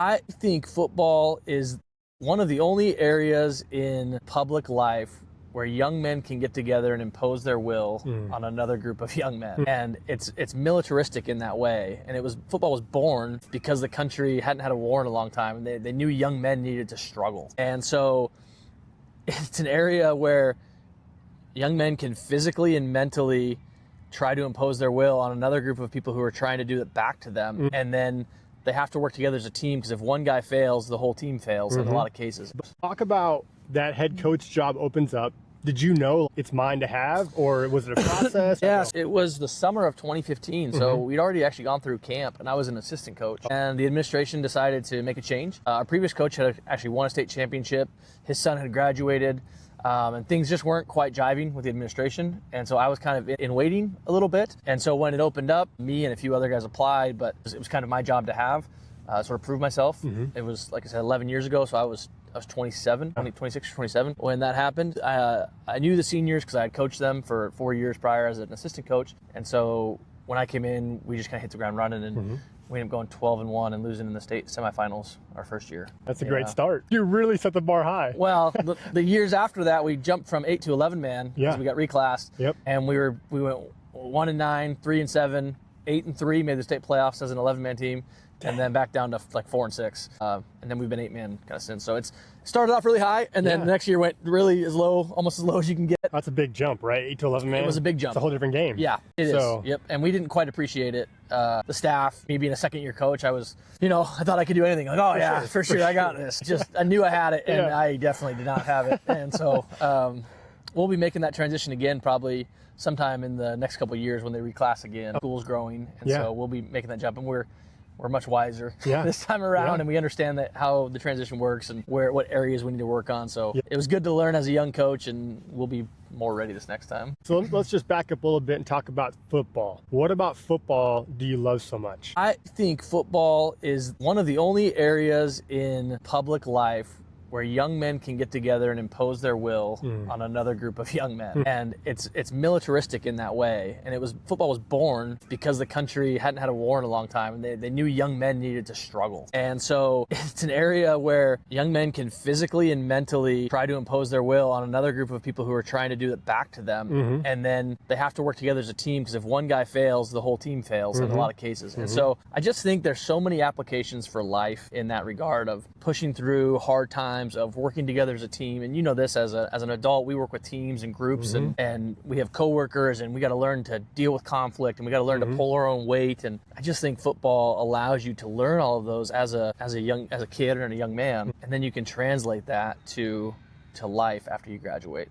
I think football is one of the only areas in public life where young men can get together and impose their will on another group of young men. And it's militaristic in that way. And football was born because the country hadn't had a war in a long time, and they knew young men needed to struggle. And so it's an area where young men can physically and mentally try to impose their will on another group of people who are trying to do it back to them. And then they have to work together as a team, because if one guy fails, the whole team fails in a lot of cases. Talk about that head coach job opens up. Did you know it's mine to have, or was it a process? Yes, it was the summer of 2015. So we'd already actually gone through camp, and I was an assistant coach. And the administration decided to make a change. Our previous coach had actually won a state championship. His son had graduated. And things just weren't quite jiving with the administration. And so I was kind of in waiting a little bit. And so when it opened up, me and a few other guys applied, but it was kind of my job to have, sort of prove myself. It was, like I said, 11 years ago. So I was 26 or 27 when that happened. I knew the seniors because I had coached them for 4 years prior as an assistant coach. And so when I came in, we just kind of hit the ground running, and we ended up going 12-1 and losing in the state semifinals our first year. That's a great start. You really set the bar high. Well, the years after that, we jumped from 8 to 11 man because we got reclassed. And we went 1-9, 3-7, 8-3, made the state playoffs as an 11-man team. And then back down to like 4-6, and then we've been 8-man kind of since. So it's started off really high, and then the next year went really as low, almost as low as you can get. That's a big jump, right? 8 to 11 man. It was a big jump. It's a whole different game. Yeah, it is. Yep. And we didn't quite appreciate it. The staff, me being a second-year coach, I was, I thought I could do anything. Like, oh for sure, I got this. Just I knew I had it, and I definitely did not have it. And so we'll be making that transition again probably sometime in the next couple of years when they reclass again. School's growing, and so we'll be making that jump, and we're much wiser this time around, and we understand how the transition works and what areas we need to work on. So it was good to learn as a young coach, and we'll be more ready this next time. So let's just back up a little bit and talk about football. What about football do you love so much? I think football is one of the only areas in public life where young men can get together and impose their will on another group of young men. And it's militaristic in that way. And football was born because the country hadn't had a war in a long time, and they knew young men needed to struggle. And so it's an area where young men can physically and mentally try to impose their will on another group of people who are trying to do it back to them. And then they have to work together as a team, because if one guy fails, the whole team fails in a lot of cases. And so I just think there's so many applications for life in that regard, of pushing through hard times, of working together as a team. And this as an adult, we work with teams and groups, and we have coworkers, and we got to learn to deal with conflict, and we got to learn to pull our own weight. And I just think football allows you to learn all of those as a kid and a young man, and then you can translate that to life after you graduate.